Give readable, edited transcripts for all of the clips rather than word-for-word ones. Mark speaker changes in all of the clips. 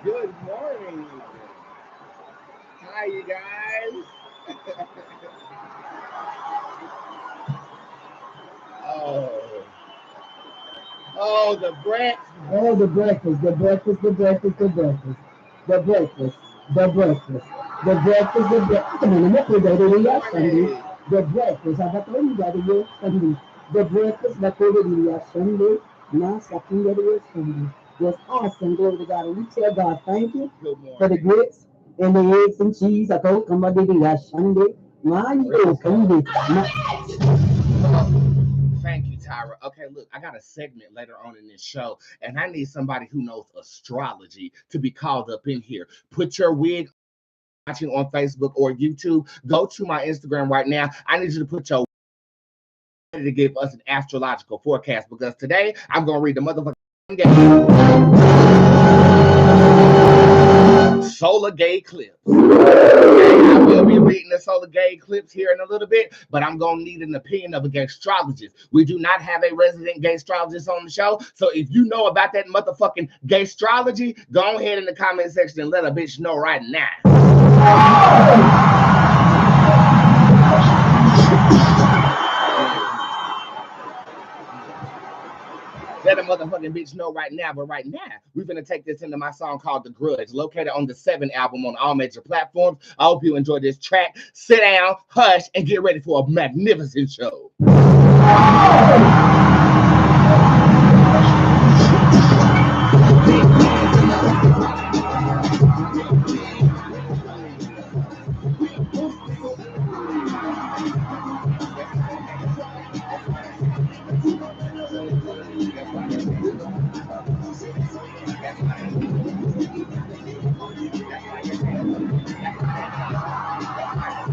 Speaker 1: Good morning. Hi, you guys. Oh, oh, the breakfast.
Speaker 2: Oh, the breakfast, the breakfast, the breakfast, the breakfast, the breakfast, the breakfast, the breakfast, the breakfast. Come on, I'm
Speaker 1: Good
Speaker 2: going Sunday.
Speaker 1: morning.
Speaker 2: The breakfast, I'm going to Sunday. The breakfast, the Korea Sunday. Now, second day Sunday. Was awesome. Glory to God. And we tell God, thank you
Speaker 1: Good
Speaker 2: for the
Speaker 1: morning.
Speaker 2: grits and the eggs and cheese. I told come on, Sunday. Man, you
Speaker 1: Praise
Speaker 2: come
Speaker 1: God.
Speaker 2: this.
Speaker 1: Come on. Thank you, Tyra. Okay, look, I got a segment later on in this show, and I need somebody who knows astrology to be called up in here. Put your wig watching on Facebook or YouTube. Go to my Instagram right now. I need you to put your ready to give us an astrological forecast because today I'm gonna read the motherfucking solar gay clips. Okay, I will be reading the solar gay clips here in a little bit, but I'm gonna need an opinion of a gay astrologist. We do not have a resident gay astrologist on the show, so if you know about that motherfucking gay astrology, go ahead in the comment section and let a bitch know right now. Let a motherfucking bitch know right now. But right now, we're gonna take this into my song called The Grudge, located on the 7 album on all major platforms. I hope you enjoy this track. Sit down, hush, and get ready for a magnificent show.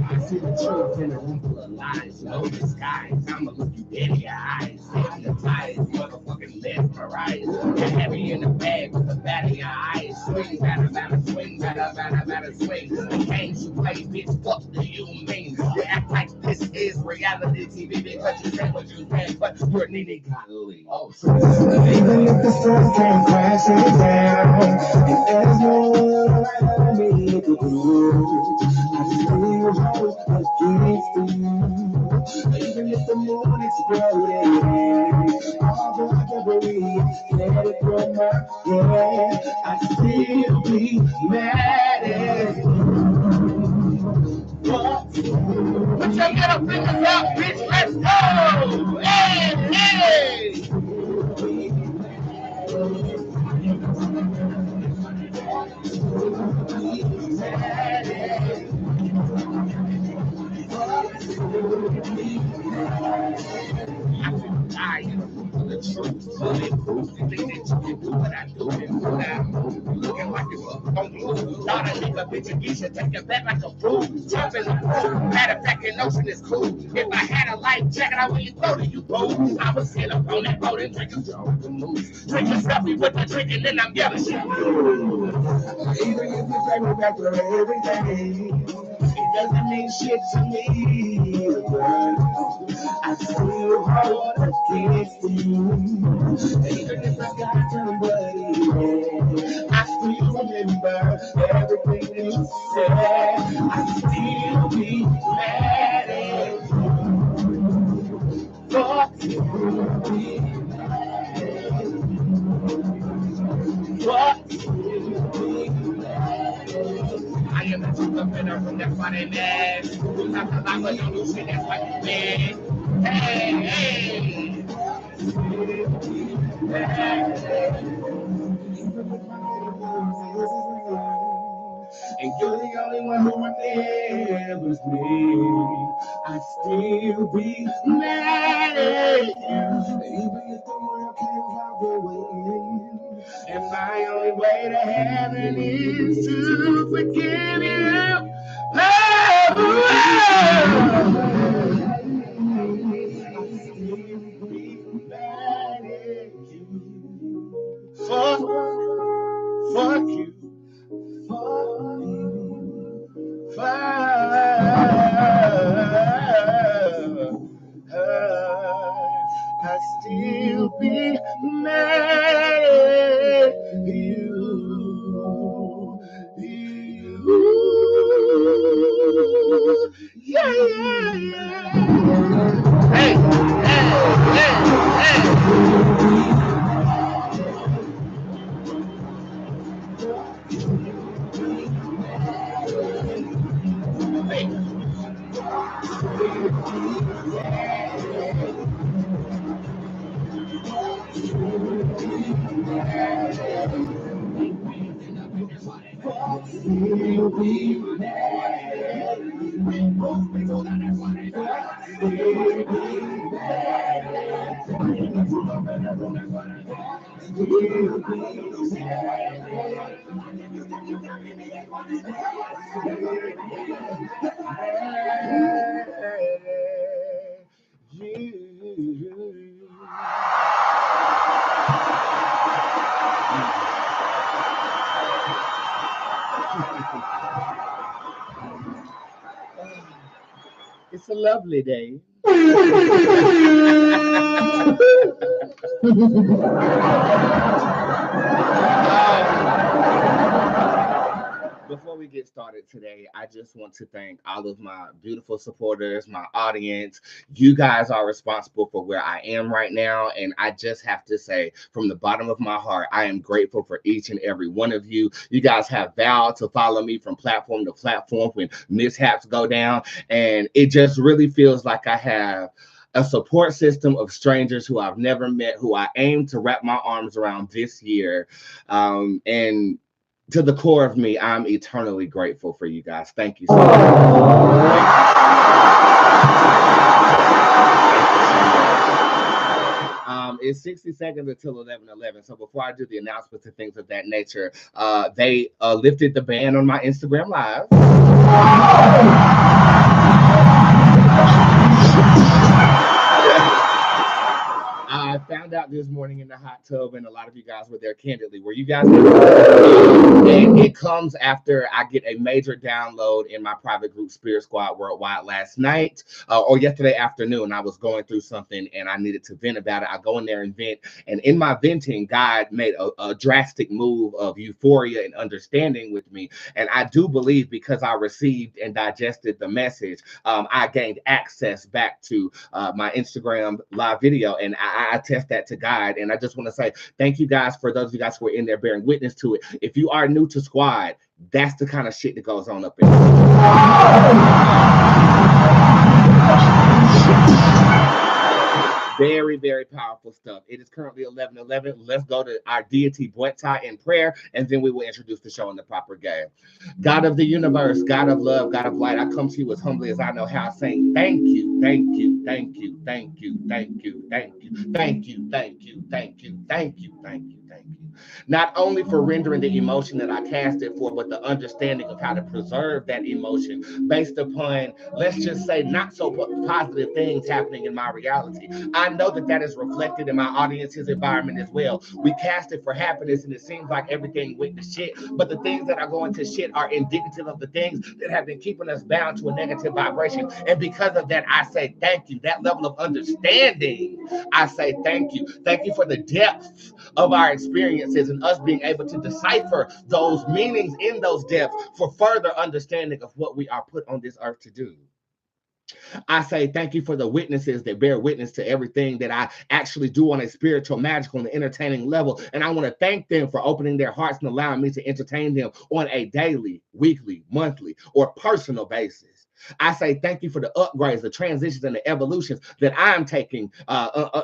Speaker 1: I see the truth in a room full of lies, no disguise. I'ma look you dead in your eyes, hypnotize, motherfucking mesmerize. You're heavy in the bag with the bat in your eyes. Swing, batter, batter, swing, batter, batter, batter, swing. The games you play, bitch, what do you mean? You act like this is reality TV because you say what you say, but you're needy godly. Oh,
Speaker 2: Even if the storm came crashing down, and there's no one around me to do, I still hope against you. Even if the moon exploded, although I never let it from my head, I still be mad at you.
Speaker 1: put your middle fingers up, bitch. Let's go. Hey, hey. I'm tired of the truth. Bulletproof. You think that you can do what I do and do what I move. You looking like you don't move. Thought I nigga bitch and get you take it back like a fool. Jumping the pool. Matter of fact, your notion is cool. If I had a life jacket, I wouldn't throw to you, boo. I would sit up on that boat and drink a strong moose. Drink a selfie with the drink and then I'm yelling shit. Even if you pay me back for everything, it doesn't mean shit to me. I still hold against you. Even if I got somebody, I still remember everything you said. I still be mad at you. Fuck you. Fuck you. I am the truth of it, that's why they mad. You talk a lot, but don't do shit, that's why you mad. Hey, hey. And you're the only one who remembers me. I still be mad at you. Even if the world can't walk away. And my only way to heaven is to forgive you. Oh, I still be mad at you. Fuck you. Fuck you. I still be mad at you. It's a lovely day. Before we get started today, I just want to thank all of my beautiful supporters, my audience. You guys are responsible for where I am right now. And I just have to say, from the bottom of my heart, I am grateful for each and every one of you. You guys have vowed to follow me from platform to platform when mishaps go down. And it just really feels like I have a support system of strangers who I've never met, who I aim to wrap my arms around this year. And to the core of me, I'm eternally grateful for you guys. Thank you so much. It's 60 seconds until 11:11. So before I do the announcements and things of that nature, they lifted the ban on my Instagram Live. I found out this morning in the hot tub, and a lot of you guys were there candidly. Were you guys there? And it comes after I get a major download in my private group Spirit Squad Worldwide last night or yesterday afternoon. I was going through something and I needed to vent about it. I go in there and vent. And in my venting, God made a drastic move of euphoria and understanding with me. And I do believe because I received and digested the message, I gained access back to my Instagram live video. And I attest that to God. And I just want to say thank you guys for those of you guys who are in there bearing witness to it. If you are new to Squad, that's the kind of shit that goes on up in there. Very, very powerful stuff. It is currently 11:11. Let's go to our deity Bootzé in prayer, and then we will introduce the show in the proper game. God of the universe, God of love, God of light, I come to you as humbly as I know how, saying thank you, thank you, thank you, thank you, thank you, thank you, thank you, thank you, thank you, thank you, thank you, thank you. Not only for rendering the emotion that I cast it for, but the understanding of how to preserve that emotion based upon, let's just say, not so positive things happening in my reality. I know that that is reflected in my audience's environment as well. We cast it for happiness, and it seems like everything went to shit, but the things that are going to shit are indicative of the things that have been keeping us bound to a negative vibration. And because of that, I say thank you. That level of understanding, I say thank you. Thank you for the depth of our experiences and us being able to decipher those meanings in those depths for further understanding of what we are put on this earth to do. I say thank you for the witnesses that bear witness to everything that I actually do on a spiritual, magical, and entertaining level. And I want to thank them for opening their hearts and allowing me to entertain them on a daily, weekly, monthly, or personal basis. I say thank you for the upgrades, the transitions, and the evolutions that I'm taking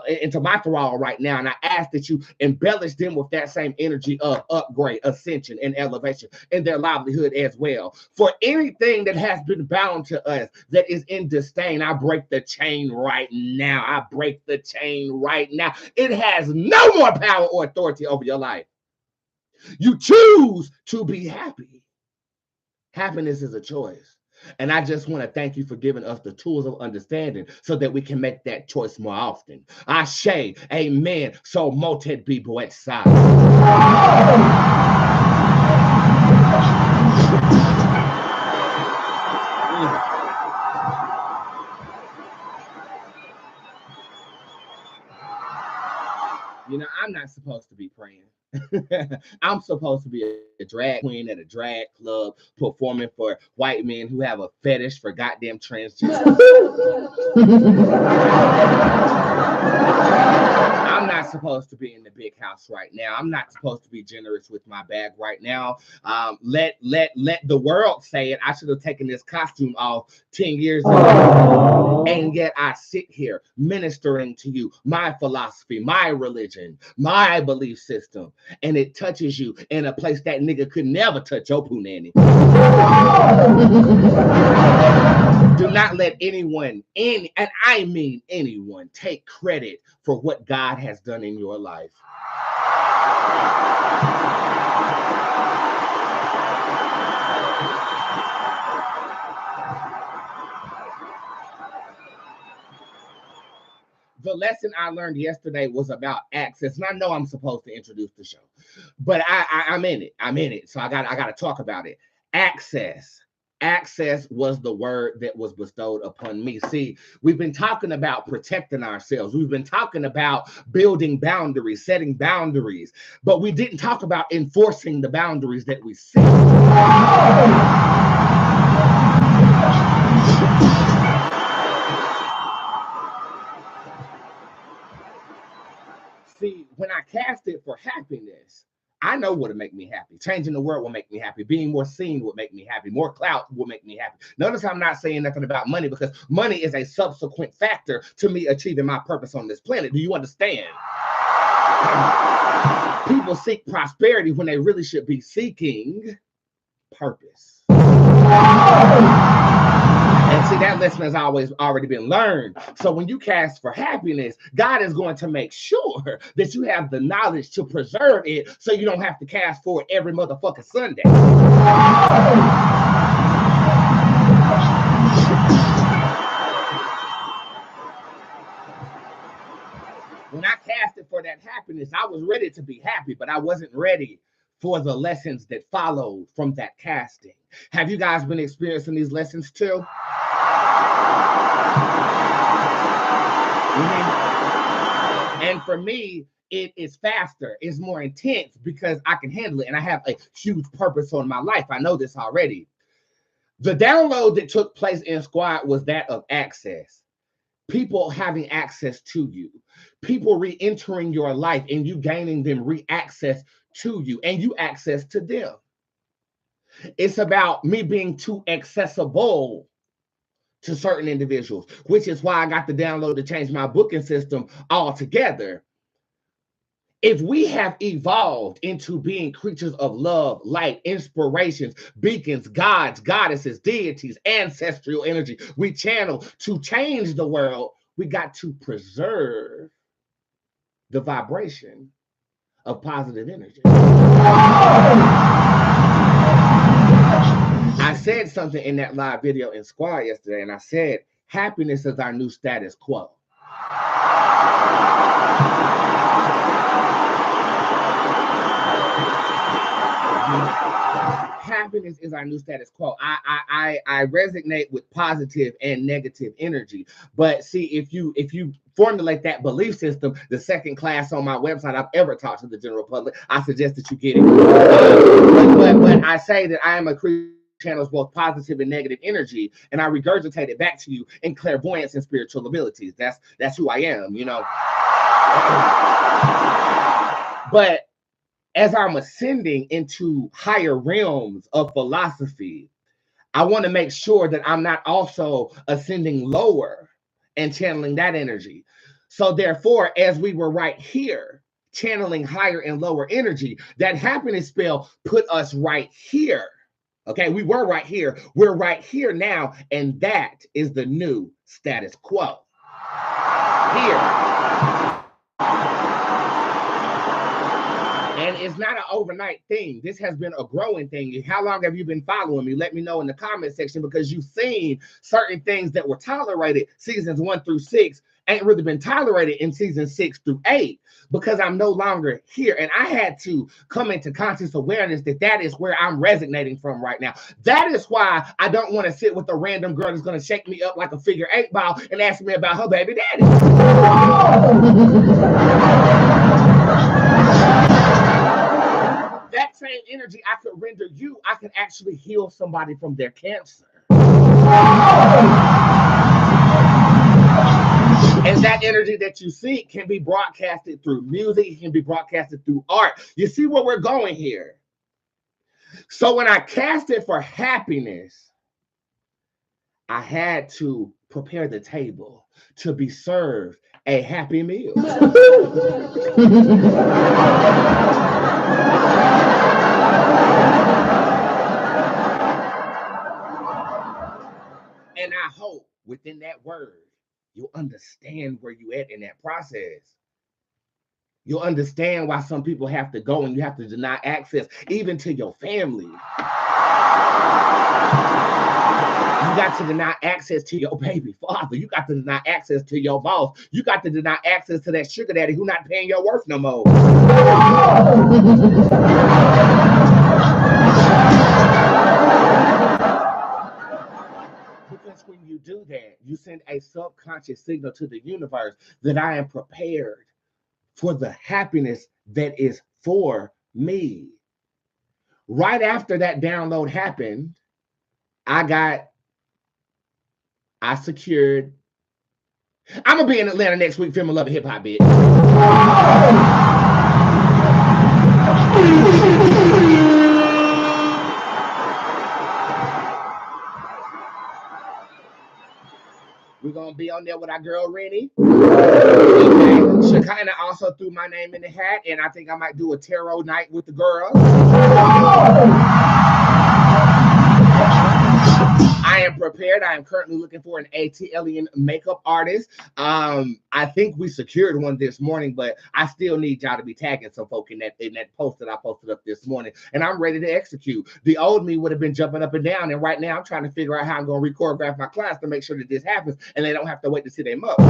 Speaker 1: into my thrall right now. And I ask that you embellish them with that same energy of upgrade, ascension, and elevation in their livelihood as well. For anything that has been bound to us that is in disdain, I break the chain right now. I break the chain right now. It has no more power or authority over your life. You choose to be happy. Happiness is a choice. And I just want to thank you for giving us the tools of understanding so that we can make that choice more often. Ashe, amen. So moted be Bootzé. You know, I'm not supposed to be praying. I'm supposed to be a drag queen at a drag club performing for white men who have a fetish for goddamn transgender. I'm not supposed to be in the big house right now. I'm not supposed to be generous with my bag right now. Let the world say it. I should have taken this costume off 10 years ago. And yet I sit here ministering to you my philosophy, my religion, my my belief system, and it touches you in a place that nigga could never touch your punani. Do not let anyone, and I mean anyone, take credit for what God has done in your life. The lesson I learned yesterday was about access, and I know I'm supposed to introduce the show, but I'm in it. I'm in it, so I got to talk about it. Access. Access was the word that was bestowed upon me. See, we've been talking about protecting ourselves. We've been talking about building boundaries, setting boundaries, but we didn't talk about enforcing the boundaries that we set. See, when I cast it for happiness, I know what will make me happy. Changing the world will make me happy. Being more seen will make me happy. More clout will make me happy. Notice I'm not saying nothing about money, because money is a subsequent factor to me achieving my purpose on this planet. Do you understand? People seek prosperity when they really should be seeking purpose. And see, that lesson has already been learned. So when you cast for happiness, God is going to make sure that you have the knowledge to preserve it, so you don't have to cast for it every motherfucking Sunday. When I casted for that happiness, I was ready to be happy, but I wasn't ready for the lessons that followed from that casting. Have you guys been experiencing these lessons too? And for me, it is faster, it's more intense, because I can handle it and I have a huge purpose on my life. I know this already. The download that took place in Squad was that of access. People having access to you, people re-entering your life and you gaining them re-access to you, and you access to them. It's about me being too accessible to certain individuals, which is why I got the download to change my booking system altogether. If we have evolved into being creatures of love, light, inspirations, beacons, gods, goddesses, deities, ancestral energy, we channel to change the world, we got to preserve the vibration of positive energy. I said something in that live video in Squad yesterday, and I said, happiness is our new status quo. Happiness is our new status quo. I resonate with positive and negative energy. But see, if you formulate that belief system, the second class on my website I've ever taught to the general public, I suggest that you get it. But I say that I am a creature channels both positive and negative energy, and I regurgitate it back to you in clairvoyance and spiritual abilities. That's who I am, you know. But as I'm ascending into higher realms of philosophy, I want to make sure that I'm not also ascending lower and channeling that energy. So therefore, as we were right here, channeling higher and lower energy, that happiness spell put us right here. Okay, we were right here. We're right here now, and that is the new status quo. Here. And it's not an overnight thing. This has been a growing thing. How long have you been following me? Let me know in the comment section, because you've seen certain things that were tolerated seasons 1 through 6 ain't really been tolerated in seasons 6 through 8, because I'm no longer here. And I had to come into conscious awareness that that is where I'm resonating from right now. That is why I don't want to sit with a random girl that's going to shake me up like a figure 8 ball and ask me about her baby daddy. That same energy I could render you, I could actually heal somebody from their cancer. And that energy that you see can be broadcasted through music, it can be broadcasted through art. You see where we're going here? So when I cast it for happiness, I had to prepare the table to be served a happy meal. And I hope within that word, you'll understand where you at in that process. You'll understand why some people have to go and you have to deny access, even to your family. You got to deny access to your baby father. You got to deny access to your boss. You got to deny access to that sugar daddy who not paying your worth no more. Because when you do that, you send a subconscious signal to the universe that I am prepared for the happiness that is for me. Right after that download happened, I secured. I'm gonna be in Atlanta next week filming Love and Hip Hop, bitch. We're gonna be on there with our girl Rennie. Shekinah also threw my name in the hat, and I think I might do a tarot night with the girls. I am prepared. I am currently looking for an ATLian makeup artist. I think we secured one this morning, but I still need y'all to be tagging some folk in that post that I posted up this morning. And I'm ready to execute. The old me would have been jumping up and down, and right now I'm trying to figure out how I'm going to choreograph my class to make sure that this happens, and they don't have to wait to see their mother.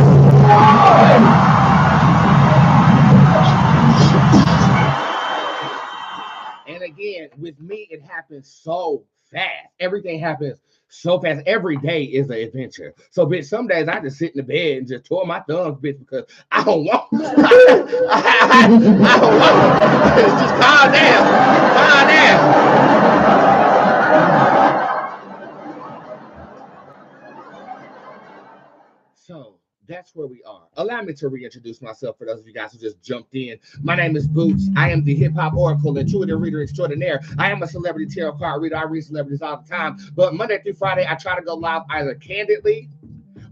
Speaker 1: And again, with me, it happens so fast. Everything happens so fast. Every day is an adventure. So, bitch, some days I just sit in the bed and just twirl my thumbs, bitch, because I don't want. I don't want. Just calm down. Calm down. So that's where we are. Allow me to reintroduce myself for those of you guys who just jumped in. My name is Bootz. I am the hip hop oracle, intuitive reader extraordinaire. I am a celebrity tarot card reader. I read celebrities all the time. But Monday through Friday, I try to go live either candidly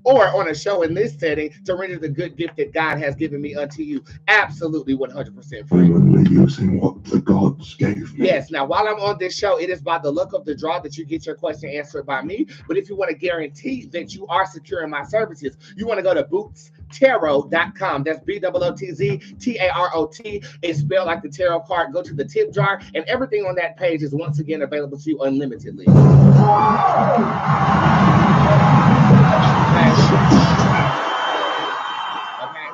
Speaker 1: or on a show in this setting to render the good gift that God has given me unto you. Absolutely 100% free.
Speaker 2: Using what the gods gave me.
Speaker 1: Yes. Now, while I'm on this show, it is by the luck of the draw that you get your question answered by me. But if you want to guarantee that you are securing my services, you want to go to bootztarot.com. That's BOOTZTAROT. It's spelled like the tarot card. Go to the tip jar, and everything on that page is once again available to you unlimitedly. Okay.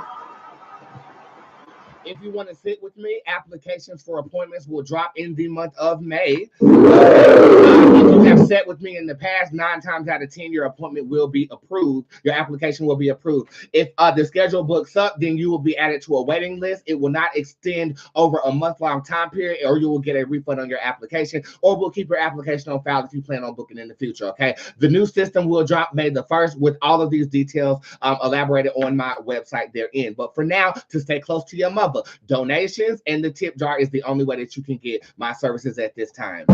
Speaker 1: If you want to sit with me, applications for appointments will drop in the month of May. If you have sat with me in the past, 9 times out of 10, your appointment will be approved. Your application will be approved. If the schedule books up, then you will be added to a waiting list. It will not extend over a month-long time period, or you will get a refund on your application, or we'll keep your application on file if you plan on booking in the future, okay? The new system will drop May the 1st with all of these details elaborated on my website therein. But for now, to stay close to your mother, donations and the tip jar is the only way that you can get my services at this time.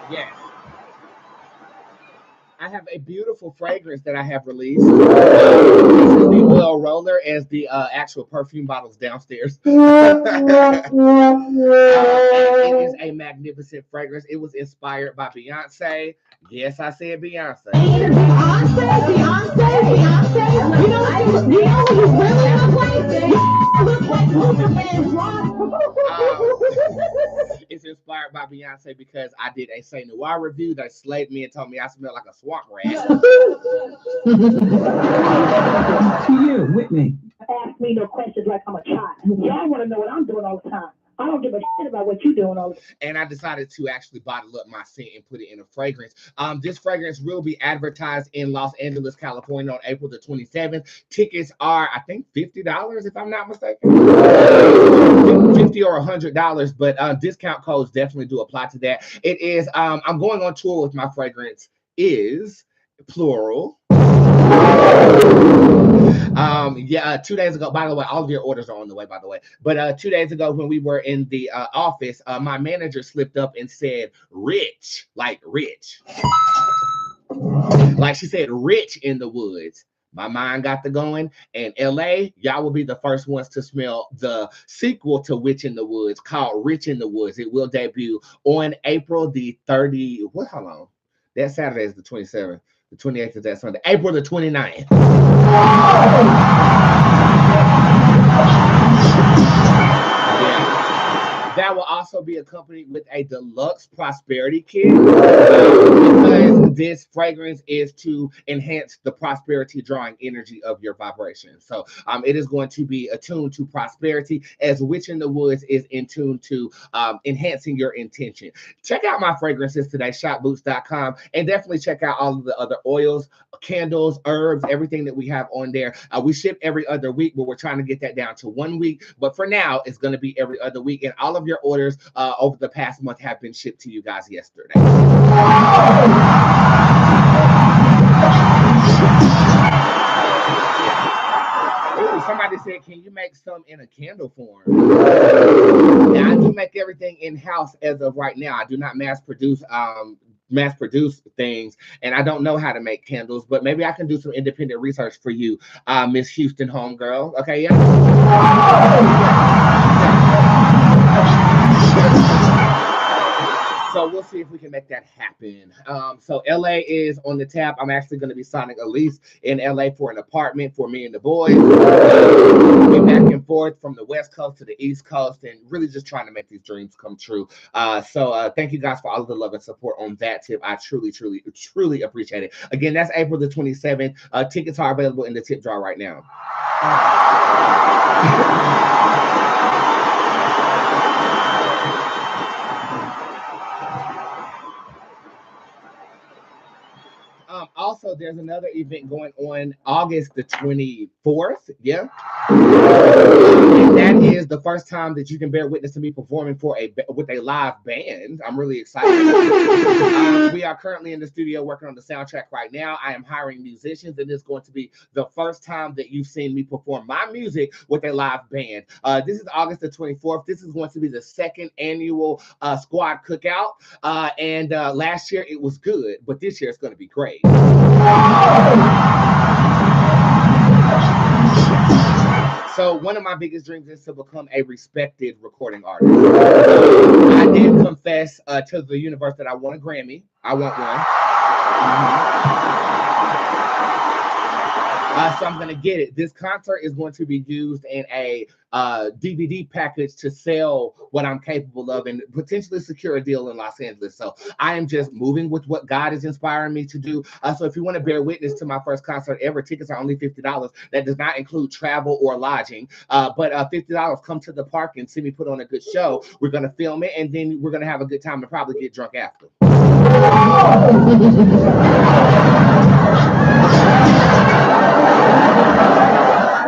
Speaker 1: Yes. I have a beautiful fragrance that I have released. This is the oil roller as the actual perfume bottles downstairs. It is a magnificent fragrance. It was inspired by Beyonce. Yes, I said Beyonce.
Speaker 3: Beyonce. You know who you really look like? Luther Vandross.
Speaker 1: It's inspired by Beyonce because I did a Saint Noir review that slayed me and told me I smell like a swamp rat.
Speaker 4: To you, Whitney.
Speaker 3: Ask me no questions like I'm a child. Y'all want to know what I'm doing all the time. I don't give a shit about what you're doing all the time.
Speaker 1: And I decided to actually bottle up my scent and put it in a fragrance. This fragrance will be advertised in Los Angeles, California on April the 27th. Tickets are, I think, $50 if I'm not mistaken. $50 or $100, but discount codes definitely do apply to that. It is, I'm going on tour with my fragrance is plural. Yeah, 2 days ago, by the way, all of your orders are on the way, by the way. But 2 days ago, when we were in the office, my manager slipped up and said, rich, like rich. Like she said, rich in the woods. My mind got to going, and LA, y'all will be the first ones to smell the sequel to Witch in the Woods called Rich in the Woods. It will debut on April the 30th. What? How long? That Saturday is the 27th. The 28th is that Sunday. April the 29th. That will also be accompanied with a deluxe prosperity kit because this fragrance is to enhance the prosperity drawing energy of your vibration. So it is going to be attuned to prosperity as Witch in the Woods is in tune to enhancing your intention. Check out my fragrances today, shopboots.com, and definitely check out all of the other oils, candles, herbs, everything that we have on there. We ship every other week, but we're trying to get that down to 1 week. But for now, it's going to be every other week, and all of your orders over the past month have been shipped to you guys yesterday. Ooh, somebody said, can you make some in a candle form? Now, I do make everything in-house as of right now. I do not mass produce things, and I don't know how to make candles, but maybe I can do some independent research for you, Miss Houston homegirl. Okay, yeah. So we'll see if we can make that happen. So LA is on the tap. I'm actually going to be signing a lease in LA for an apartment for me and the boys. We're back and forth from the West Coast to the East Coast, and really just trying to make these dreams come true. So thank you guys for all of the love and support on that tip. I truly, truly, truly appreciate it. Again, that's April the 27th. Tickets are available in the tip jar right now. Also, there's another event going on August the 24th. Yeah. And that is the first time that you can bear witness to me performing with a live band. I'm really excited. We are currently in the studio working on the soundtrack right now. I am hiring musicians, and it's going to be the first time that you've seen me perform my music with a live band. This is August the 24th. This is going to be the second annual squad cookout. And last year it was good, but this year it's going to be great. So one of my biggest dreams is to become a respected recording artist. I did confess to the universe that I want a Grammy. I want one. So I'm going to get it. This concert is going to be used in a DVD package to sell what I'm capable of and potentially secure a deal in Los Angeles. So I am just moving with what God is inspiring me to do. So if you want to bear witness to my first concert ever, tickets are only $50. That does not include travel or lodging. But $50, come to the park and see me put on a good show. We're going to film it, and then we're going to have a good time and probably get drunk after.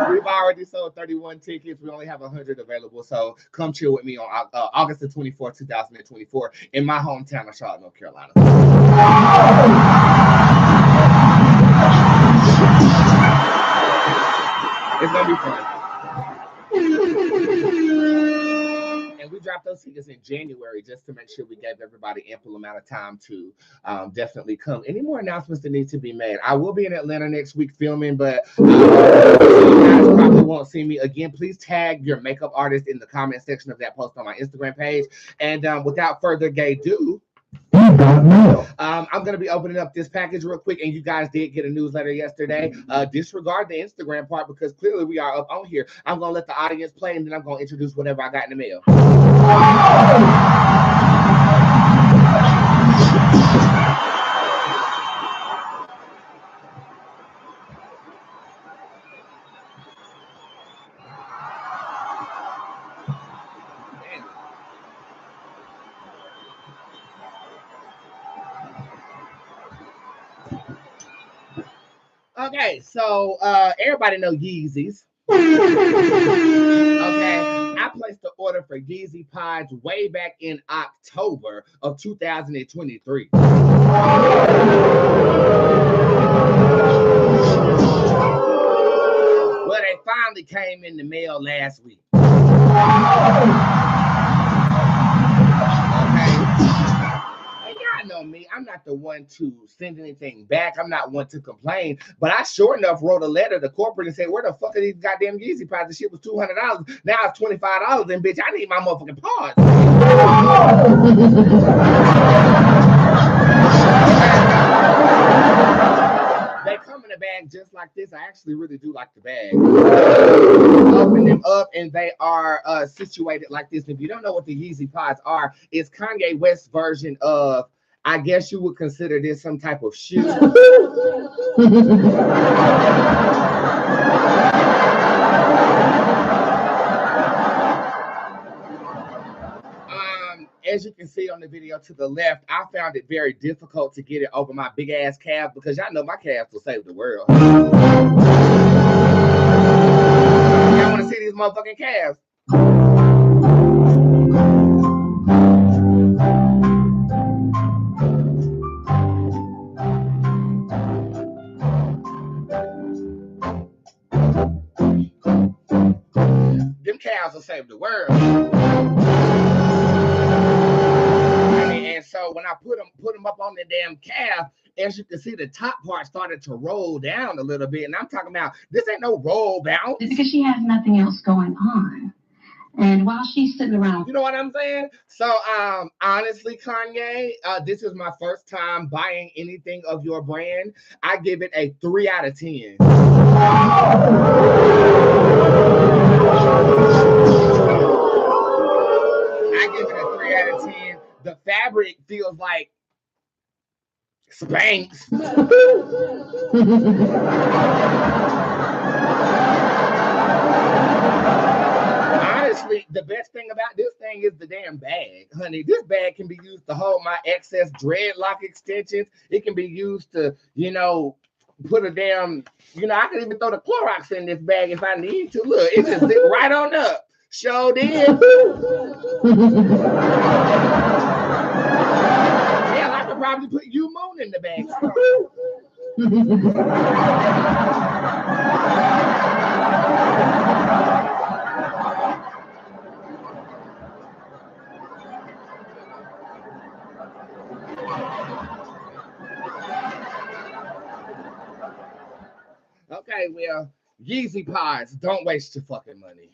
Speaker 1: We've already sold 31 tickets. We only have 100 available. So come chill with me on August the 24th, 2024 in my hometown of Charlotte, North Carolina. It's going to be fun. And we dropped those tickets in January just to make sure we gave everybody ample amount of time to definitely come. Any more announcements that need to be made? I will be in Atlanta next week filming, but you guys probably won't see me again. Please tag your makeup artist in the comment section of that post on my Instagram page. And without further ado, I'm going to be opening up this package real quick, and you guys did get a newsletter yesterday. Disregard the Instagram part because clearly we are up on here. I'm going to let the audience play, and then I'm going to introduce whatever I got in the mail. Okay, so everybody know Yeezys. Okay, I placed the order for Yeezy Pods way back in October of 2023. Well, they finally came in the mail last week. Y'all know me. I'm not the one to send anything back. I'm not one to complain. But I sure enough wrote a letter to corporate and said, where the fuck are these goddamn Yeezy pods? The shit was $200. Now it's $25. And bitch, I need my motherfucking pods. They come in a bag just like this. I actually really do like the bag. Open them up and they are situated like this. If you don't know what the Yeezy pods are, it's Kanye West's version of, I guess you would consider this some type of shoe. As you can see on the video to the left, I found it very difficult to get it over my big ass calf because y'all know my calves will save the world. Y'all want to see these motherfucking calves? Them calves will save the world. And so when I put them up on the damn calf, as you can see, the top part started to roll down a little bit. And I'm talking about, this ain't no roll bounce.
Speaker 5: It's because she has nothing else going on. And while she's sitting around,
Speaker 1: you know what I'm saying? So, honestly, Kanye, this is my first time buying anything of your brand. I give it a 3 out of 10. I give it a 3 out of 10. The fabric feels like Spanx. Honestly, the best thing about this thing is the damn bag, honey. This bag can be used to hold my excess dreadlock extensions. It can be used to, you know, put a damn, you know, I can even throw the Clorox in this bag if I need to. Look, it just zip right on up. Show did. Hell, I could probably put you Moon in the bag. Okay, well, Yeezy pods, don't waste your fucking money.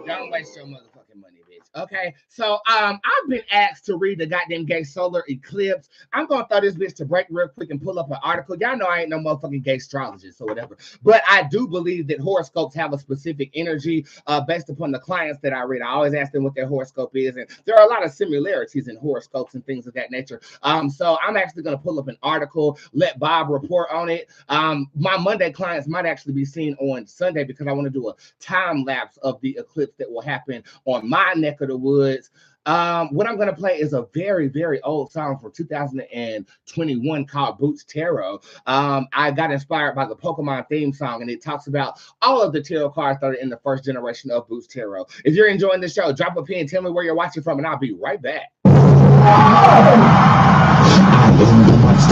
Speaker 1: Don't waste your motherfucking money, bitch. Okay, so I've been asked to read the goddamn gay solar eclipse. I'm gonna throw this bitch to break real quick and pull up an article. Y'all know I ain't no motherfucking gay astrologist or whatever, but I do believe that horoscopes have a specific energy based upon the clients that I read. I always ask them what their horoscope is, and there are a lot of similarities in horoscopes and things of that nature. So I'm actually gonna pull up an article, let Bob report on it. My Monday clients might actually be seen on Sunday because I want to do a time lapse of the eclipse that will happen on my neck of the woods. What I'm going to play is a very, very old song from 2021 called Bootzé. I got inspired by the Pokemon theme song, and it talks about all of the tarot cards that are in the first generation of Bootzé. If you're enjoying the show, drop a pin, tell me where you're watching from, and I'll be right back.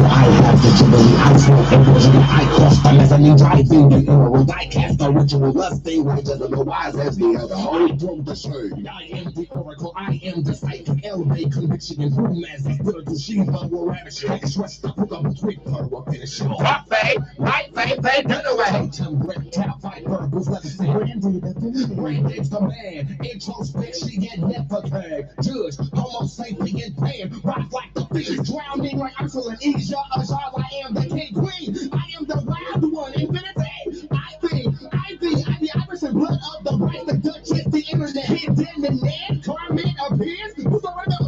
Speaker 2: I have the jubilee, I smoke and I cross the mezzanine driving the emerald, I cast the ritual lusting, wages of the wise as the other. Only from the shade. I am the oracle, I am the psychic, elevate conviction and room as a spiritual shield, but we're ravishing. Trust the hook up between her up in a show.
Speaker 1: Right, babe, done away.
Speaker 2: Red tap, fight purples, let's say. Brand is the man, introspection and never can. Judge, almost safely in pan, rock like the fish, drowning like Ursula and Asia. I am the king queen. I am the wild one. Infinity. I be Irish and blood of the right. The Duchess, the internet, hidden the net. Carmen appears. Who's the runner? I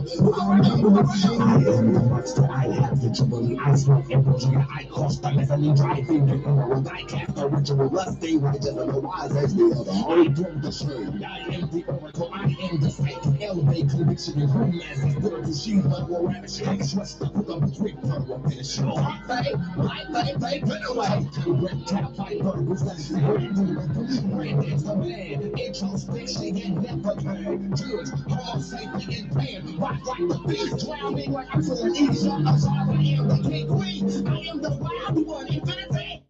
Speaker 2: am the monster. I have the jubilee. I smoke ambrosia. I cross the mezzanine driving the emerald. I cast the ritual lusting. Wages of the wise as the other. Only from the shade. I am the oracle. I am the psychic. Elevate conviction and room as a spiritual shield, but we're ravishing. Trust the hook up between her up in a show. Babe, run away. Red tap, fight purples, let's say. Brand is the man, introspection and never can. Judge, almost safely in pan, rock
Speaker 1: Like the beast drowning when I put an each on the side. I am the king queen. I am the wild one. Infinity.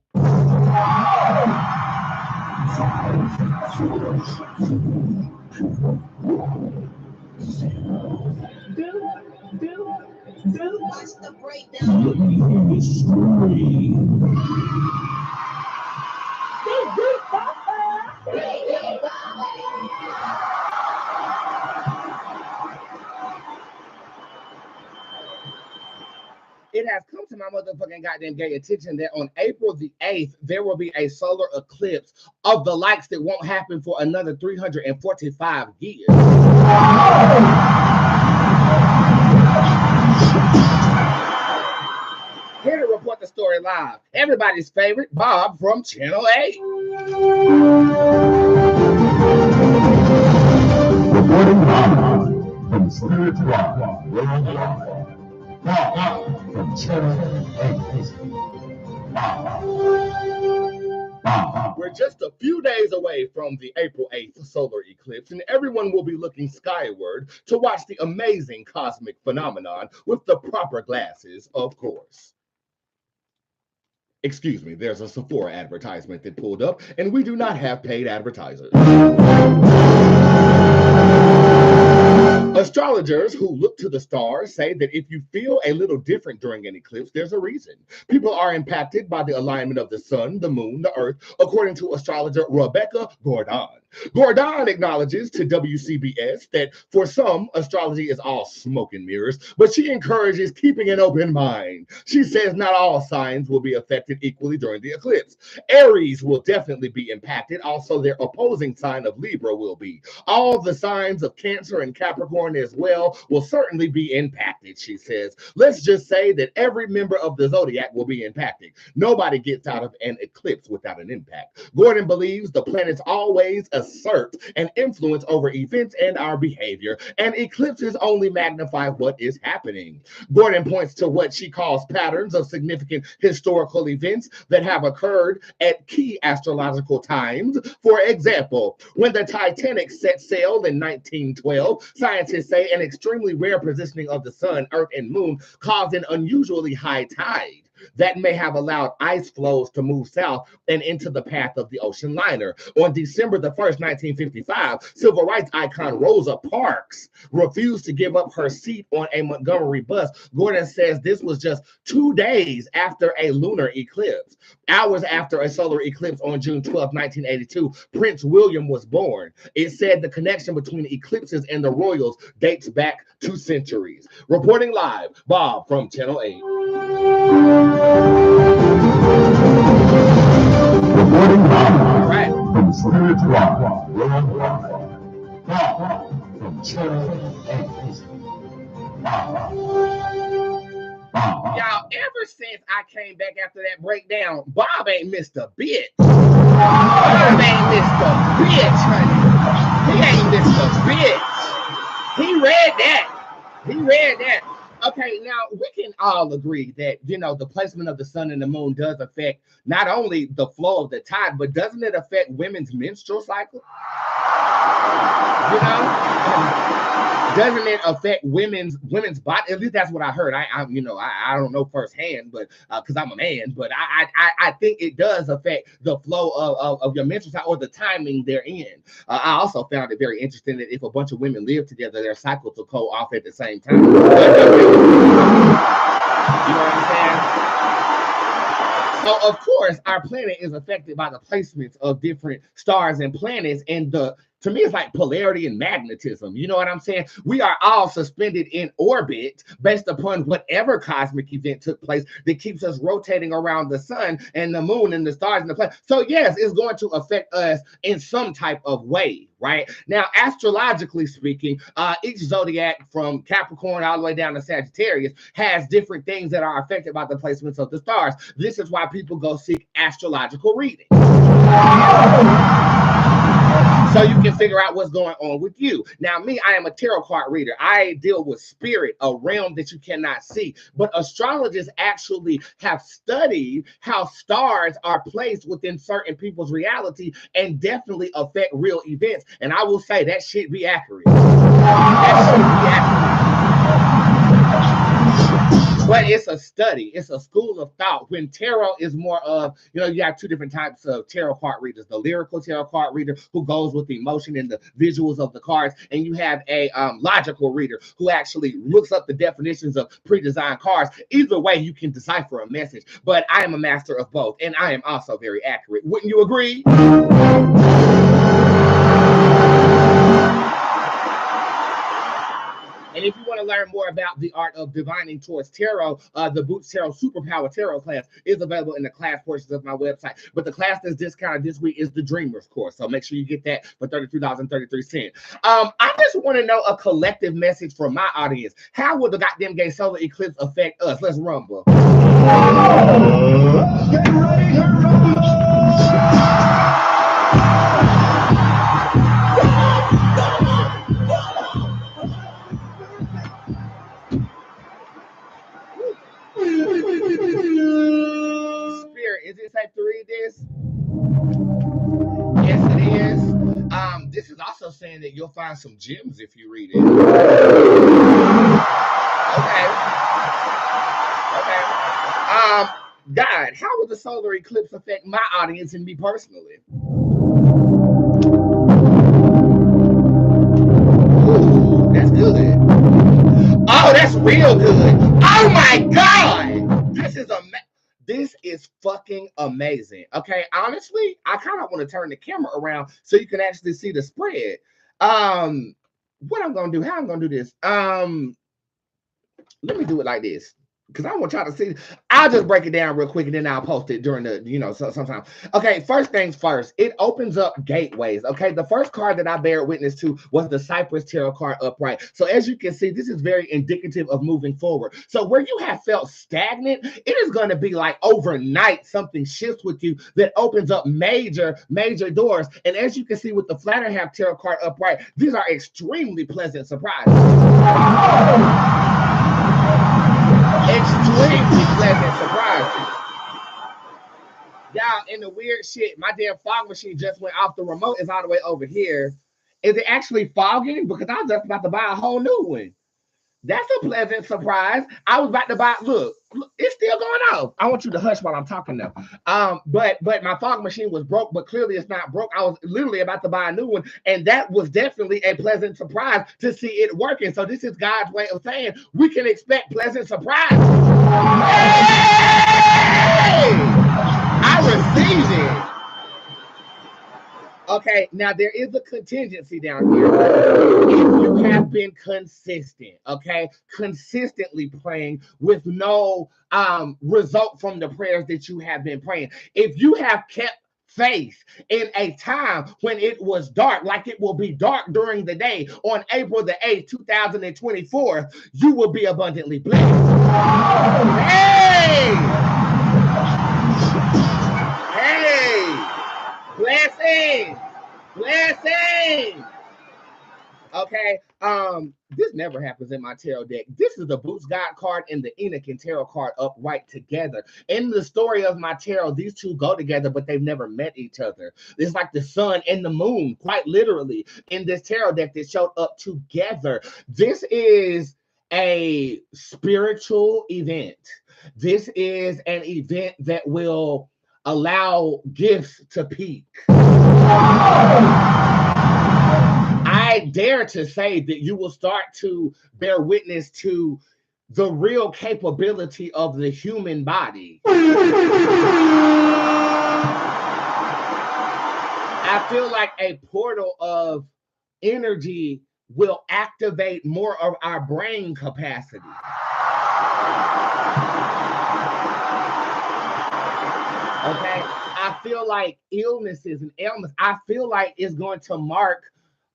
Speaker 2: Watch the breakdown.
Speaker 1: It has come to my motherfucking goddamn gay attention that on April the 8th, there will be a solar eclipse of the likes that won't happen for another 345 years. Here to report the story live, everybody's favorite, Bob from Channel 8.
Speaker 2: Reporting live from Spirit Live, worldwide. Bob from Channel 8. Bob.
Speaker 1: We're just a few days away from the April 8th solar eclipse, and everyone will be looking skyward to watch the amazing cosmic phenomenon with the proper glasses, of course. Excuse me, there's a Sephora advertisement that pulled up, and we do not have paid advertisers. Astrologers who look to the stars say that if you feel a little different during an eclipse, there's a reason. People are impacted by the alignment of the sun, the moon, the earth, according to astrologer Rebecca Gordon. Gordon acknowledges to WCBS that for some, astrology is all smoke and mirrors, but she encourages keeping an open mind. She says not all signs will be affected equally during the eclipse. Aries will definitely be impacted. Also, their opposing sign of Libra will be. All the signs of Cancer and Capricorn as well will certainly be impacted, she says. Let's just say that every member of the zodiac will be impacted. Nobody gets out of an eclipse without an impact. Gordon believes the planets always assert an influence over events and our behavior, and eclipses only magnify what is happening. Gordon points to what she calls patterns of significant historical events that have occurred at key astrological times. For example, when the Titanic set sail in 1912, scientists say an extremely rare positioning of the sun, earth, and moon caused an unusually high tide that may have allowed ice flows to move south and into the path of the ocean liner. On December the 1st, 1955, civil rights icon Rosa Parks refused to give up her seat on a Montgomery bus. Gordon says this was just 2 days after a lunar eclipse. Hours after a solar eclipse on June 12, 1982, Prince William was born. It said the connection between eclipses and the royals dates back 2 centuries. Reporting live, Bob from Channel 8.
Speaker 2: Reporting live.
Speaker 1: All right.
Speaker 2: From Spirit Live, worldwide. Bob from Channel 8.
Speaker 1: Y'all, ever since I came back after that breakdown, Bob ain't missed a bit. Bob ain't missed a bit, honey. He ain't missed a bit. He read that. He read that. Okay, now we can all agree that, you know, the placement of the sun and the moon does affect not only the flow of the tide, but doesn't it affect women's menstrual cycle? You know? Doesn't it affect women's body? At least that's what I heard. I don't know firsthand, but because I'm a man, but I think it does affect the flow of your menstrual cycle or the timing therein. I also found it very interesting that if a bunch of women live together, their cycles will go off at the same time. You know what I'm saying? So, of course, our planet is affected by the placements of different stars and planets, and to me, it's like polarity and magnetism. You know what I'm saying? We are all suspended in orbit based upon whatever cosmic event took place that keeps us rotating around the sun and the moon and the stars and the planet. So yes, it's going to affect us in some type of way, right? Now, astrologically speaking, each zodiac from Capricorn all the way down to Sagittarius has different things that are affected by the placements of the stars. This is why people go seek astrological reading. So you can figure out what's going on with you. Now, me, I am a tarot card reader. I deal with spirit, a realm that you cannot see. But astrologists actually have studied how stars are placed within certain people's reality and definitely affect real events. And I will say that shit be accurate. That shit be accurate. it's a study. It's a school of thought. When tarot is more of, you have two different types of tarot card readers. The lyrical tarot card reader who goes with the emotion and the visuals of the cards. And you have a logical reader who actually looks up the definitions of pre-designed cards. Either way, you can decipher a message. But I am a master of both. And I am also very accurate. Wouldn't you agree? And if you want to learn more about the art of divining towards tarot, the Bootz Tarot Superpower Tarot class is available in the class portions of my website. But the class that's discounted this week is the Dreamers course. So make sure you get that for $33.33. I just want to know a collective message from my audience. How will the goddamn gay solar eclipse affect us? Let's rumble.
Speaker 2: Get ready to rumble!
Speaker 1: Spirit, is it safe to read this? Yes, it is. This is also saying that you'll find some gems if you read it. Okay. God, how will the solar eclipse affect my audience and me personally? Ooh, that's good. Oh, that's real good. Oh my God, this is fucking amazing. Okay, honestly, I kind of want to turn the camera around so you can actually see the spread. What I'm gonna do? How I'm gonna do this? Let me do it like this, because I want y'all to see. I'll just break it down real quick and then I'll post it during the, sometime. Okay, first things first, it opens up gateways. Okay, the first card that I bear witness to was the Cypress Tarot card upright. So as you can see, this is very indicative of moving forward. So where you have felt stagnant, it is going to be like overnight something shifts with you that opens up major doors. And as you can see with the Flatter Half Tarot card upright, these are extremely pleasant surprises. Extremely pleasant surprises. Y'all, in the weird shit, my damn fog machine just went off. The remote is all the way over here. Is it actually fogging? Because I was just about to buy a whole new one. That's a pleasant surprise. I was about to buy, look, it's still going off. I want you to hush while I'm talking though. But my fog machine was broke, but clearly it's not broke. I was literally about to buy a new one, and that was definitely a pleasant surprise to see it working. So this is God's way of saying we can expect pleasant surprises. Hey! I received it. Okay, now there is a contingency down here. If you have been consistent, okay, consistently praying with no result from the prayers that you have been praying, if you have kept faith in a time when it was dark, like it will be dark during the day on April the 8th, 2024, you will be abundantly blessed. Hey! Blessing. Okay. This never happens in my tarot deck. This is the Bootz God card and the Enoch and tarot card upright together. In the story of my tarot, these two go together, but they've never met each other. It's like the sun and the moon, quite literally, in this tarot deck that showed up together. This is a spiritual event. This is an event that will allow gifts to peak. I dare to say that you will start to bear witness to the real capability of the human body. I feel like a portal of energy will activate more of our brain capacity. Okay, I feel like illnesses and ailments, I feel like it's going to mark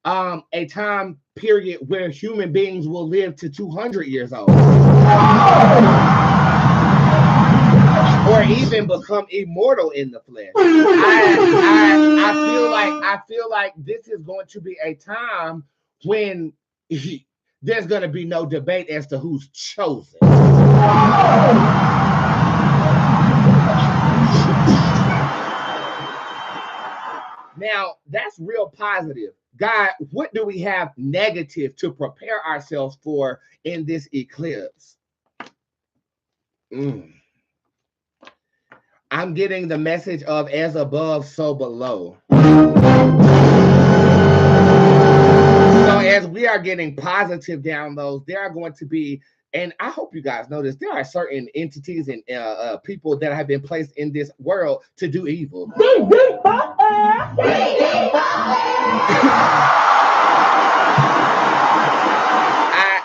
Speaker 1: a time period where human beings will live to 200 years old. Or even become immortal in the flesh. I feel like this is going to be a time when there's going to be no debate as to who's chosen. Now, that's real positive. God, what do we have negative to prepare ourselves for in this eclipse? I'm getting the message of as above, so below. So as we are getting positive downloads, there are going to be, and I hope you guys know this, there are certain entities and people that have been placed in this world to do evil.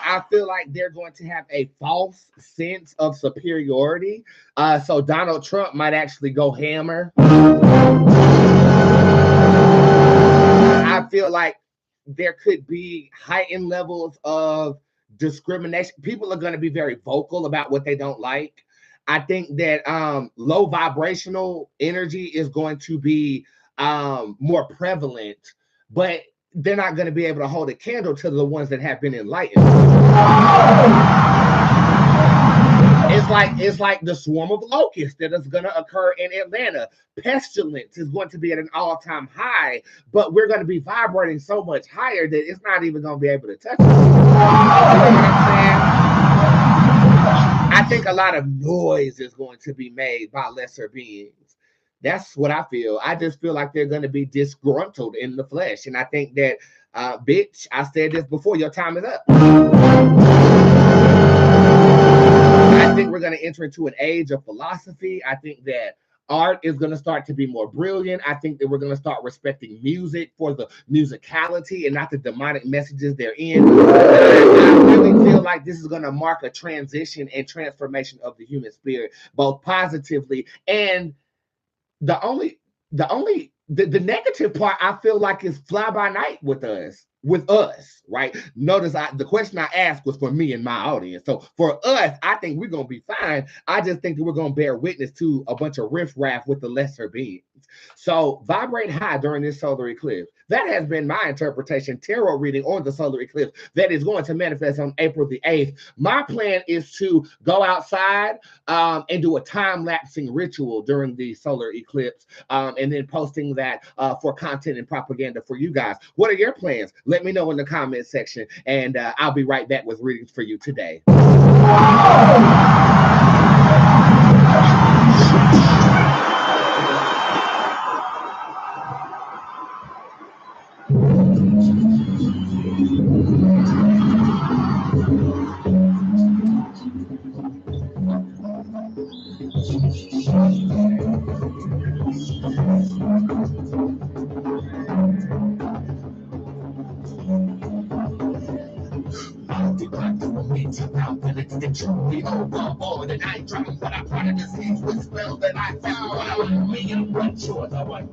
Speaker 1: I feel like they're going to have a false sense of superiority. So Donald Trump might actually go hammer. I feel like there could be heightened levels of discrimination. People are going to be very vocal about what they don't like. I think that low vibrational energy is going to be more prevalent, but they're not going to be able to hold a candle to the ones that have been enlightened. It's like the swarm of locusts that is going to occur in Atlanta. Pestilence is going to be at an all-time high, but we're going to be vibrating so much higher that it's not even going to be able to touch us. You know what I'm saying? I think a lot of noise is going to be made by lesser beings. That's what I feel. I just feel like they're going to be disgruntled in the flesh. And I think that, bitch, I said this before, your time is up. I think we're going to enter into an age of philosophy. I think that art is going to start to be more brilliant. I think that we're going to start respecting music for the musicality and not the demonic messages they're in. I really feel like this is going to mark a transition and transformation of the human spirit, both positively and the negative part I feel like is fly by night with us, right? Notice the question I asked was for me and my audience. So for us, I think we're going to be fine. I just think that we're going to bear witness to a bunch of riffraff with the lesser beings. So vibrate high during this solar eclipse. That has been my interpretation, tarot reading on the solar eclipse that is going to manifest on April the 8th. My plan is to go outside and do a time-lapsing ritual during the solar eclipse and then posting that for content and propaganda for you guys. What are your plans? Let me know in the comment section, and I'll be right back with readings for you today. Overboard, and I dropped what I part of disease with spells that I found. Me and one short of one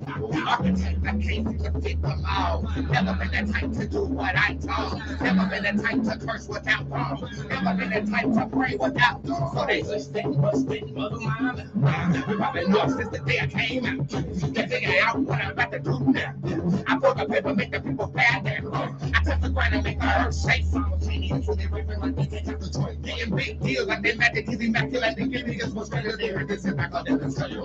Speaker 1: architect, I can't seem to fit them all. Never been the type to do what I told. Never been the type to curse without wrong. Never been the type to pray without dawn. So they just think, mother mama. We probably know since the day I came out. They figure out what I'm about to do now. I pour the paper, make the people bad there. I touch the ground and make the earth shake. Simultaneously, they ripping like they can't have the joint. Getting big deals like they magic, he's immaculate. They give me as much credit they heard this. If I go there and tell you,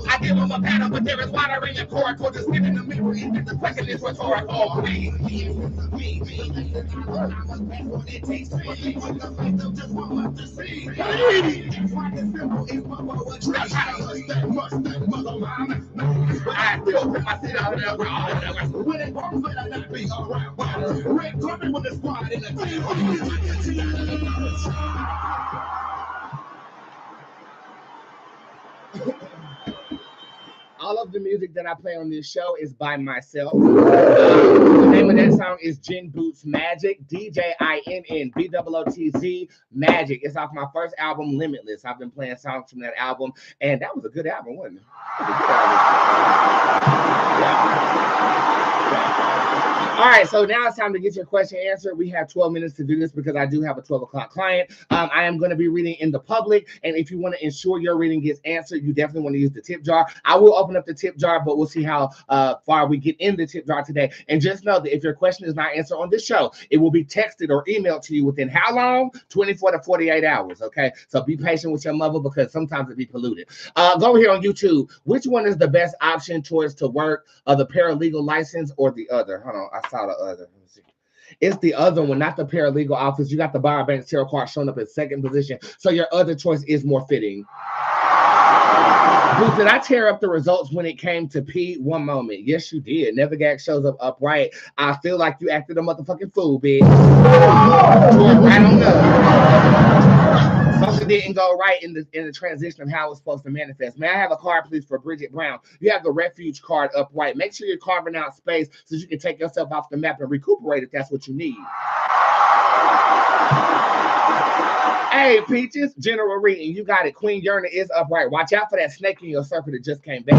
Speaker 1: I give them a pattern, but there is water in your core. Just giving the mirror, and the question is rhetorical. Me. It takes to believe what the faith of just one month to see. That's why the symbol is what I try to understand that mother mama. I still put my sit out there. When it comes, but I not be around. Red carpet with the squad in the team. All of the music that I play on this show is by myself. The name of that song is Djinn Bootz Magic, DJINNBOOTZ Magic. It's off my first album, Limitless. I've been playing songs from that album, and that was a good album, wasn't it? It was a good album. Yeah. All right, so now it's time to get your question answered. We have 12 minutes to do this because I do have a 12 o'clock client. I am going to be reading in the public, and if you want to ensure your reading gets answered, you definitely want to use the tip jar. I will open up the tip jar, but we'll see how far we get in the tip jar today. And just know that if your question is not answered on this show, it will be texted or emailed to you within how long? 24 to 48 hours, okay? So be patient with your mother because sometimes it be polluted. Go here on YouTube. Which one is the best option towards to work, the paralegal license or the other? Hold on, I saw the other. Let me see. It's the other one, not the paralegal office. You got the Bar Bank Tarot card showing up in second position. So your other choice is more fitting. Boots, did I tear up the results when it came to P? One moment. Yes, you did. Never Gag shows up upright. I feel like you acted a motherfucking fool, bitch. I don't know. Something didn't go right in the transition of how it's supposed to manifest. May I have a card, please, for Bridget Brown? You have the refuge card upright. Make sure you're carving out space so you can take yourself off the map and recuperate if that's what you need. Hey, Peaches, general reading. You got it. Queen Yerna is upright. Watch out for that snake in your circle that just came back.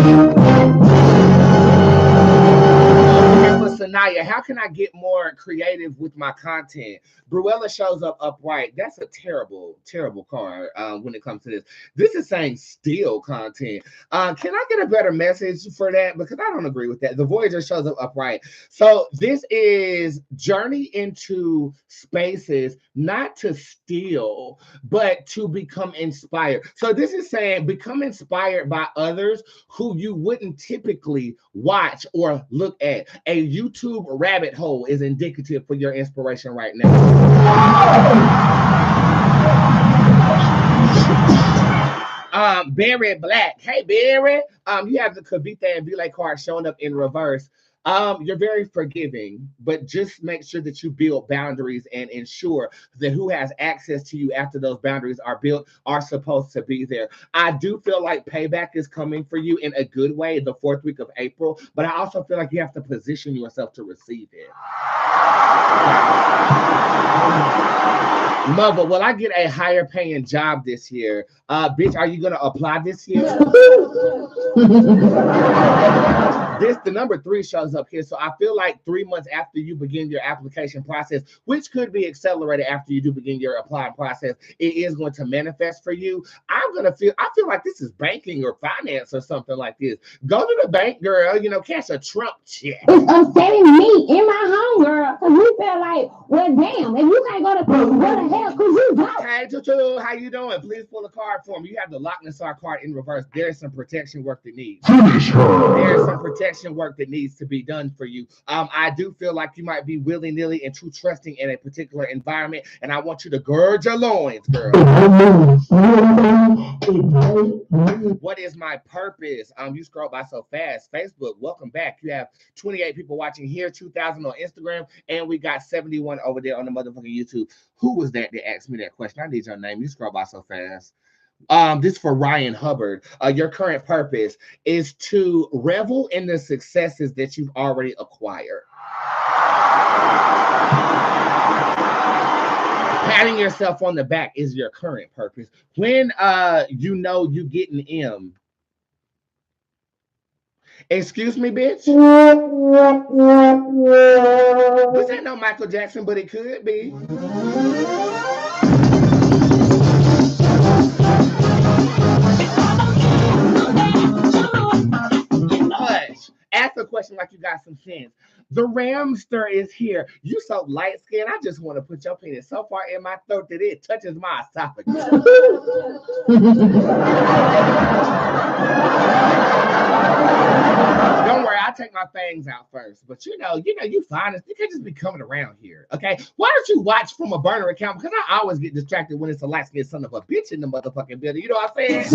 Speaker 1: For Sanaya, how can I get more creative with my content? Bruella shows up upright. That's a terrible, terrible card when it comes to this. This is saying steal content. Can I get a better message for that? Because I don't agree with that. The Voyager shows up upright. So this is journey into spaces, not to steal, but to become inspired. So this is saying become inspired by others who you wouldn't typically watch or look at. A YouTube rabbit hole is indicative for your inspiration right now. Barry Black. Hey, Barry. You have the Kavita and Vile card showing up in reverse. You're very forgiving, but just make sure that you build boundaries and ensure that who has access to you after those boundaries are built are supposed to be there. I do feel like payback is coming for you in a good way the 4th week of April, but I also feel like you have to position yourself to receive it. Mother, will I get a higher paying job this year? Bitch, are you going to apply this year? The number 3 shows up here. So I feel like 3 months after you begin your application process, which could be accelerated after you do begin your applying process, it is going to manifest for you. I feel like this is banking or finance or something like this. Go to the bank, girl, cash a Trump check.
Speaker 3: It's upsetting me in my home, girl, because we feel like, well, damn, if you can't go to prison, what the hell could you go?
Speaker 1: Hey, Tutu, how you doing? Please pull a card for me. You have the Loch Nessar card in reverse. There's some protection work that needs. There's some protection work that needs to be done for you. I do feel like you might be willy-nilly and too trusting in a particular environment, and I want you to gird your loins, girl. What is my purpose? You scroll by so fast. Facebook, welcome back. You have 28 people watching here, 2,000 on Instagram, and we got 71 over there on the motherfucking YouTube. Who was that asked me that question? I need your name. You scroll by so fast. This is for Ryan Hubbard. Your current purpose is to revel in the successes that you've already acquired. Patting yourself on the back is your current purpose. When you get an M. Excuse me, bitch. This ain't no Michael Jackson, but it could be. Hush. Ask a question like you got some sense. The Ramster is here. You so light skinned. I just want to put your penis so far in my throat that it touches my esophagus. Don't worry, I'll take my fangs out first. But you fine. You can't just be coming around here, okay? Why don't you watch from a burner account? Because I always get distracted when it's a light-skinned son of a bitch in the motherfucking building. You know what I'm saying?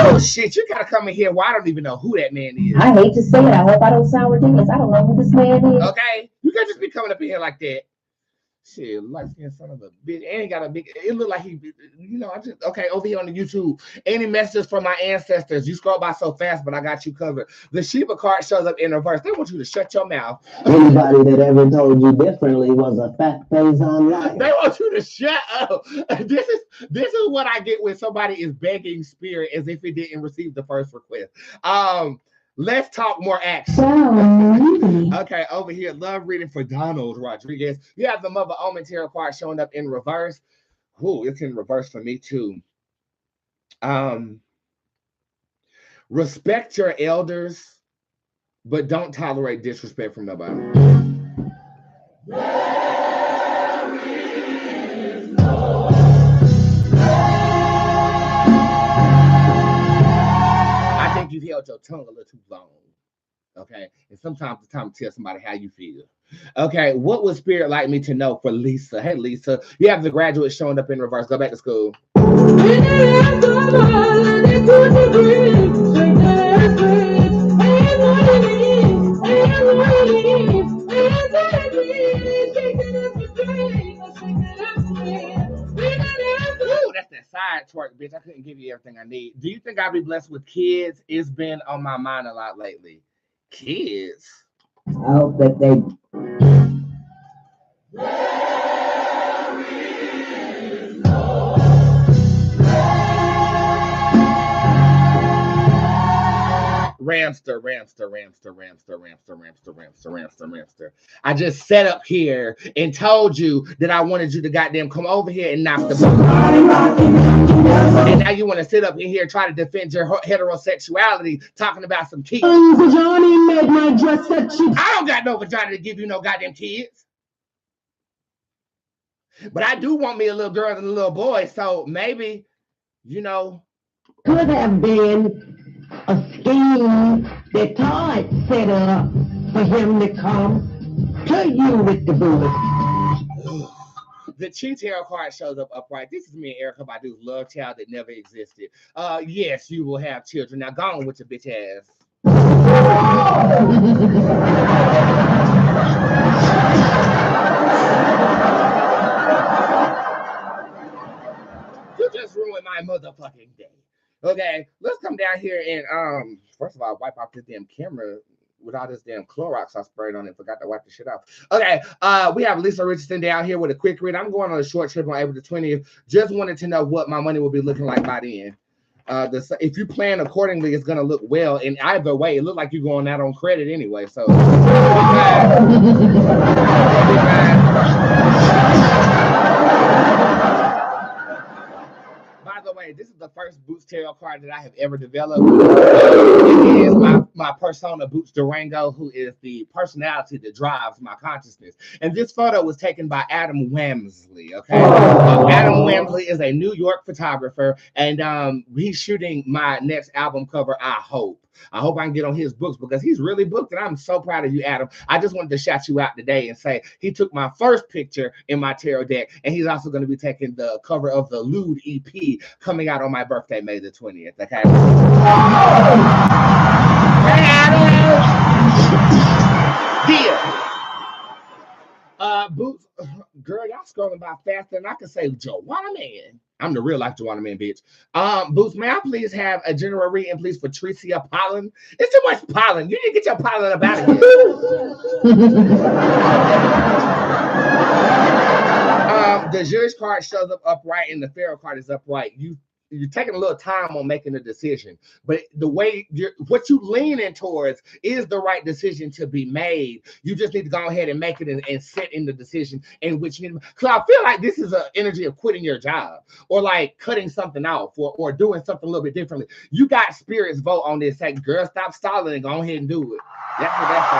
Speaker 1: Oh, shit. You got to come in here where I don't even know who that man is.
Speaker 3: I hate to say it. I hope I don't sound ridiculous. I don't know who this man is.
Speaker 1: Okay? You can't just be coming up in here like that. Shit, light-skinned son of a bitch. And got a big, it looked like he, okay, over here on the YouTube. Any messages from my ancestors? You scroll by so fast, but I got you covered. The Sheba card shows up in reverse. They want you to shut your mouth.
Speaker 2: Anybody that ever told you differently was a fat face on life.
Speaker 1: They want you to shut up. This is what I get when somebody is begging spirit as if it didn't receive the first request. Let's talk more action.
Speaker 3: So,
Speaker 1: Okay, over here, love reading for Donald Rodriguez. You have the Mother Omen Tarot card showing up in reverse. Ooh, it's in reverse for me too. Respect your elders, but don't tolerate disrespect from nobody. I think you've held your tongue a little too long. Okay, and sometimes it's time to tell somebody how you feel. Okay, what would spirit like me to know for Lisa? Hey, Lisa, you have the graduate showing up in reverse. Go back to school. Ooh, that's that side twerk, bitch. I couldn't give you everything I need. Do you think I'll be blessed with kids? It's been on my mind a lot lately. Kids.
Speaker 3: I hope that they
Speaker 1: Ramster. I just sat up here and told you that I wanted you to goddamn come over here and knock the boot. And now you want to sit up in here and try to defend your heterosexuality, talking about some kids. I don't got no vagina to give you no goddamn kids. But I do want me a little girl and a little boy, so maybe, you know.
Speaker 3: could have been a scheme that Todd set up for him to come to you with the bullet.
Speaker 1: The Chi Tarot card shows up upright. This is me and Erica Badu's love child that never existed. Yes, you will have children. Now go on with your bitch ass. You just ruined my motherfucking day. Okay, let's come down here and first of all, wipe off this damn camera with all this damn Clorox I sprayed on it. Forgot to wipe the shit off. Okay, we have Lisa Richardson down here with a quick read. I'm going on a short trip on April the 20th. Just wanted to know what my money will be looking like by then. If you plan accordingly, it's gonna look well. And either way, it looked like you're going out on credit anyway. So by the way, this is the first Boots Tarot card that I have ever developed. It is my persona, Boots Durango, who is the personality that drives my consciousness. And this photo was taken by Adam Wamsley, okay? Adam Wamsley is a New York photographer, and he's shooting my next album cover, I hope. I hope I can get on his books because he's really booked, and I'm so proud of you, Adam. I just wanted to shout you out today and say he took my first picture in my tarot deck, and he's also going to be taking the cover of the Lewd EP coming out on my birthday, May the 20th. Okay. Hey, Adam. Deal. Boots, girl, y'all scrolling by faster than I can say Joanna Man. I'm the real life Joanna Man, bitch. Boots, may I please have a general reading, please, for Tricia Pollen? It's too much pollen. You need to get your pollen up out of here. The Jury's card shows up upright, and the Pharaoh card is upright. You're taking a little time on making a decision, but the way what you leaning towards is the right decision to be made. You just need to go ahead and make it and sit in the decision in which you need. Because I feel like this is an energy of quitting your job or like cutting something off or doing something a little bit differently. You got spirits vote on this. Say, girl, stop stalling and go ahead and do it. That's what that's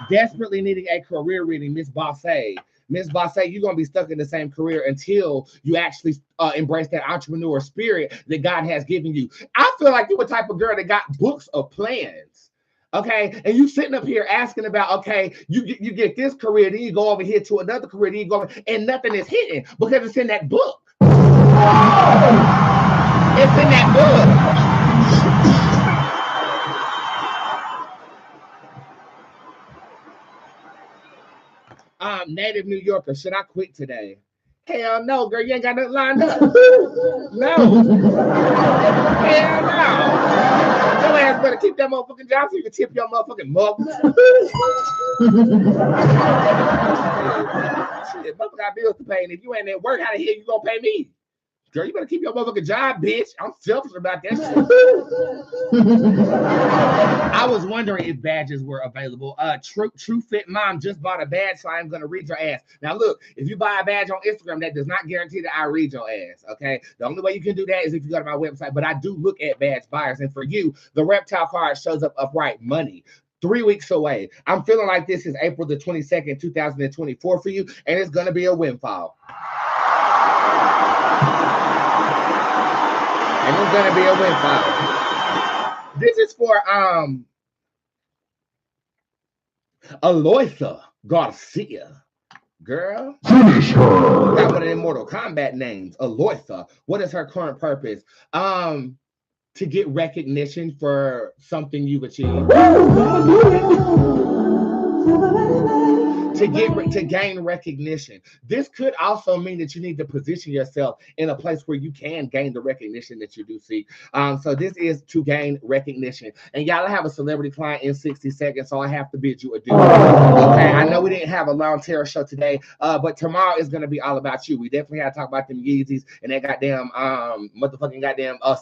Speaker 1: saying. Desperately needing a career reading, Miss Bootzé. Miss Bootzé, you're going to be stuck in the same career until you actually embrace that entrepreneur spirit that God has given you. I feel like you're a type of girl that got books of plans, okay? And you sitting up here asking about, okay, you get this career, then you go over here to another career, then you go over, and nothing is hitting because it's in that book. It's in that book. Native New Yorker, should I quit today? Hell no, girl, you ain't got nothing lined up. No. Hell no. Your ass better keep that motherfucking job so you can tip your motherfucking mug. Shit, motherfucker got bills to pay, and if you ain't at work, how the hell you gonna pay me? Girl, you better keep your motherfucking job, bitch. I'm selfish about that shit. I was wondering if badges were available. True Fit Mom just bought a badge, so I'm gonna read your ass. Now, look, if you buy a badge on Instagram, that does not guarantee that I read your ass. Okay, the only way you can do that is if you go to my website. But I do look at badge buyers, and for you, the reptile card shows up upright money. 3 weeks away. I'm feeling like this is April the 22nd, 2024 for you, and it's gonna be a windfall. And it's gonna be a windfall. This is for Aloysia Garcia. Girl.
Speaker 2: Finish her.
Speaker 1: Got one of them Mortal Kombat names. Aloysia. What is her current purpose? To get recognition for something you've achieved. To gain recognition. This could also mean that you need to position yourself in a place where you can gain the recognition that you do seek. So this is to gain recognition. And y'all, I have a celebrity client in 60 seconds, so I have to bid you adieu. Okay, I know we didn't have a long terror show today, but tomorrow is going to be all about you. We definitely got to talk about them Yeezys and that goddamn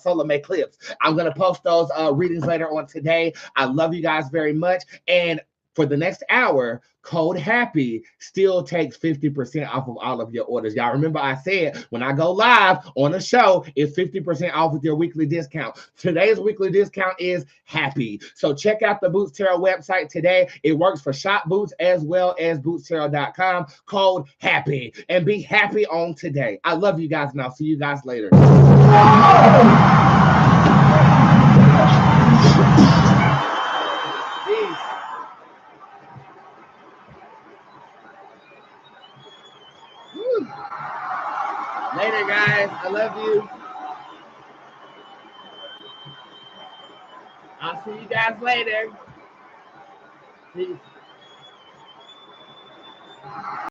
Speaker 1: Solar May clips. I'm going to post those readings later on today. I love you guys very much. And for the next hour, code HAPPY still takes 50% off of all of your orders. Y'all remember I said when I go live on a show, it's 50% off with your weekly discount. Today's weekly discount is HAPPY. So check out the Bootzé website today. It works for Shop Boots as well as Bootzé.com. Code HAPPY. And be happy on today. I love you guys, and I'll see you guys later. Later, guys. I love you. I'll see you guys later. Peace.